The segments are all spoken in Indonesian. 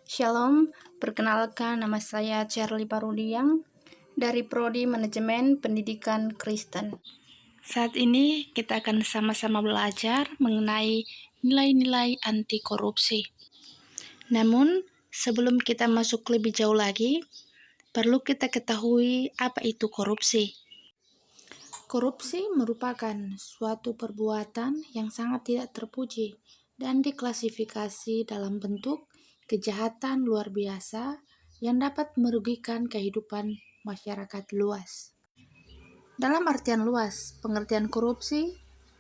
Shalom, perkenalkan nama saya Charlie Parudiang dari Prodi Manajemen Pendidikan Kristen. Saat ini kita akan sama-sama belajar mengenai nilai-nilai anti korupsi. Namun, sebelum kita masuk lebih jauh lagi, perlu kita ketahui apa itu korupsi. Korupsi merupakan suatu perbuatan yang sangat tidak terpuji dan diklasifikasi dalam bentuk kejahatan luar biasa yang dapat merugikan kehidupan masyarakat luas. Dalam artian luas, pengertian korupsi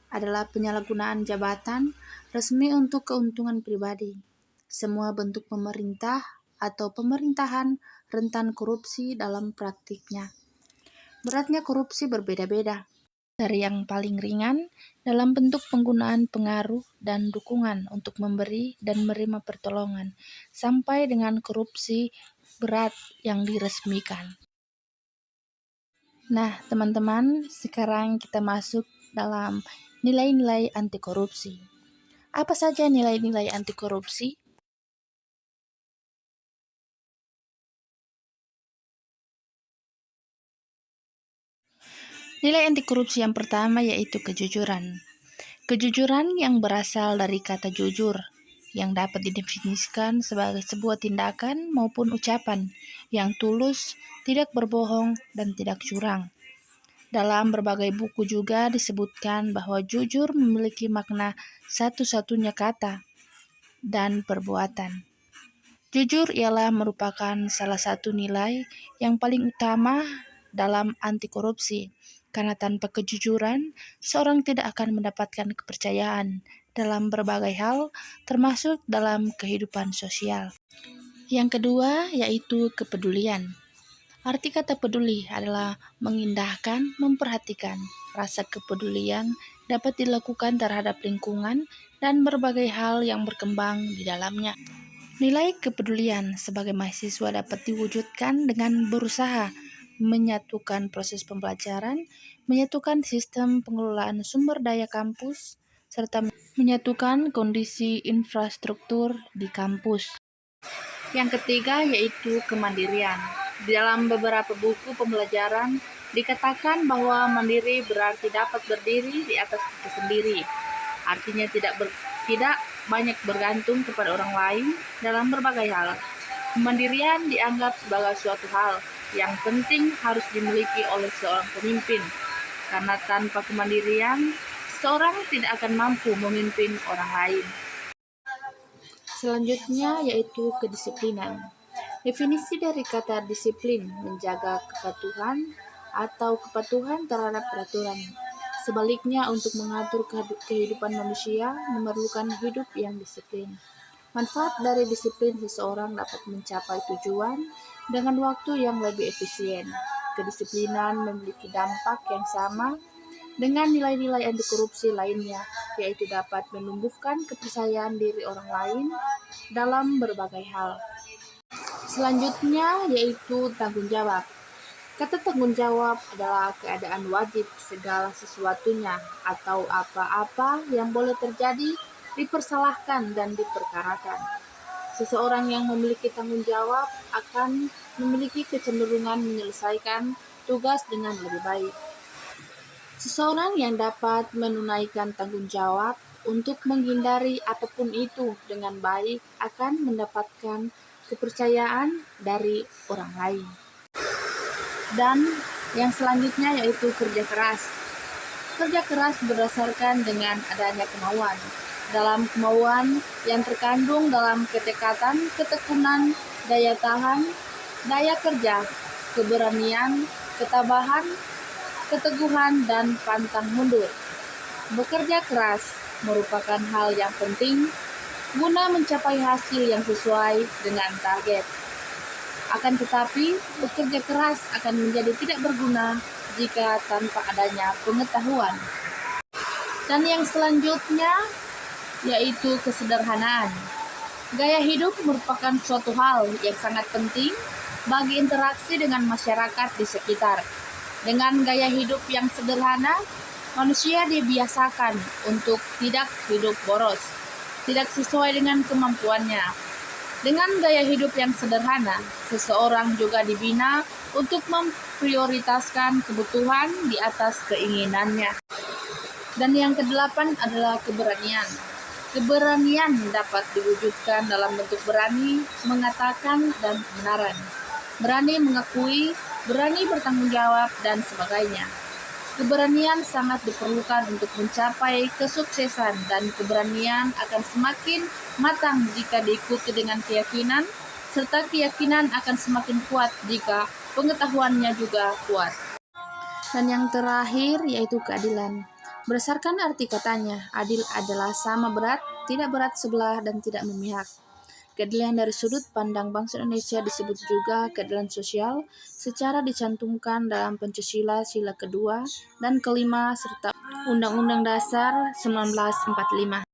adalah penyalahgunaan jabatan resmi untuk keuntungan pribadi. Semua bentuk pemerintah atau pemerintahan rentan korupsi dalam praktiknya. Beratnya korupsi berbeda-beda, dari yang paling ringan dalam bentuk penggunaan pengaruh dan dukungan untuk memberi dan menerima pertolongan, sampai dengan korupsi berat yang diresmikan. Nah, teman-teman, sekarang kita masuk dalam nilai-nilai anti korupsi. Apa saja nilai-nilai anti korupsi? Nilai anti korupsi yang pertama yaitu kejujuran. Kejujuran yang berasal dari kata jujur, yang dapat didefinisikan sebagai sebuah tindakan maupun ucapan yang tulus, tidak berbohong, dan tidak curang. Dalam berbagai buku juga disebutkan bahwa jujur memiliki makna satu-satunya kata dan perbuatan. Jujur ialah merupakan salah satu nilai yang paling utama dalam anti korupsi, karena tanpa kejujuran, seorang tidak akan mendapatkan kepercayaan dalam berbagai hal, termasuk dalam kehidupan sosial. Yang kedua yaitu kepedulian. Arti kata peduli adalah mengindahkan, memperhatikan. Rasa kepedulian dapat dilakukan terhadap lingkungan dan berbagai hal yang berkembang di dalamnya. Nilai kepedulian sebagai mahasiswa dapat diwujudkan dengan berusaha menyatukan proses pembelajaran, menyatukan sistem pengelolaan sumber daya kampus, serta menyatukan kondisi infrastruktur di kampus. Yang ketiga yaitu kemandirian. Di dalam beberapa buku pembelajaran dikatakan bahwa mandiri berarti dapat berdiri di atas kaki sendiri. Artinya tidak banyak bergantung kepada orang lain dalam berbagai hal. Kemandirian dianggap sebagai suatu hal yang penting harus dimiliki oleh seorang pemimpin, karena tanpa kemandirian, seorang tidak akan mampu memimpin orang lain. Selanjutnya yaitu kedisiplinan. Definisi dari kata disiplin menjaga kepatuhan atau kepatuhan terhadap peraturan. Sebaliknya, untuk mengatur kehidupan manusia memerlukan hidup yang disiplin. Manfaat dari disiplin seseorang dapat mencapai tujuan dengan waktu yang lebih efisien. Kedisiplinan memiliki dampak yang sama dengan nilai-nilai anti korupsi lainnya, yaitu dapat menumbuhkan kepercayaan diri orang lain dalam berbagai hal. Selanjutnya yaitu tanggung jawab. Kata tanggung jawab adalah keadaan wajib segala sesuatunya atau apa-apa yang boleh terjadi dipersalahkan dan diperkarakan. Seseorang yang memiliki tanggung jawab akan memiliki kecenderungan menyelesaikan tugas dengan lebih baik. Seseorang yang dapat menunaikan tanggung jawab untuk menghindari apapun itu dengan baik akan mendapatkan kepercayaan dari orang lain. Dan yang selanjutnya yaitu kerja keras. Kerja keras berdasarkan dengan adanya kemauan. Dalam kemauan yang terkandung dalam ketekatan, ketekunan, daya tahan, daya kerja, keberanian, ketabahan, keteguhan, dan pantang mundur. Bekerja keras merupakan hal yang penting guna mencapai hasil yang sesuai dengan target. Akan tetapi, bekerja keras akan menjadi tidak berguna jika tanpa adanya pengetahuan. Dan yang selanjutnya yaitu kesederhanaan. Gaya hidup merupakan suatu hal yang sangat penting bagi interaksi dengan masyarakat di sekitar. Dengan gaya hidup yang sederhana, manusia dibiasakan untuk tidak hidup boros, tidak sesuai dengan kemampuannya. Dengan gaya hidup yang sederhana, seseorang juga dibina untuk memprioritaskan kebutuhan di atas keinginannya. Dan yang kedelapan adalah keberanian. Keberanian dapat diwujudkan dalam bentuk berani mengatakan dan kebenaran, berani mengakui, berani bertanggung jawab, dan sebagainya. Keberanian sangat diperlukan untuk mencapai kesuksesan, dan keberanian akan semakin matang jika diikuti dengan keyakinan, serta keyakinan akan semakin kuat jika pengetahuannya juga kuat. Dan yang terakhir yaitu keadilan. Berdasarkan arti katanya, adil adalah sama berat, tidak berat sebelah, dan tidak memihak. Keadilan dari sudut pandang bangsa Indonesia disebut juga keadilan sosial secara dicantumkan dalam Pancasila sila kedua dan kelima serta Undang-Undang Dasar 1945.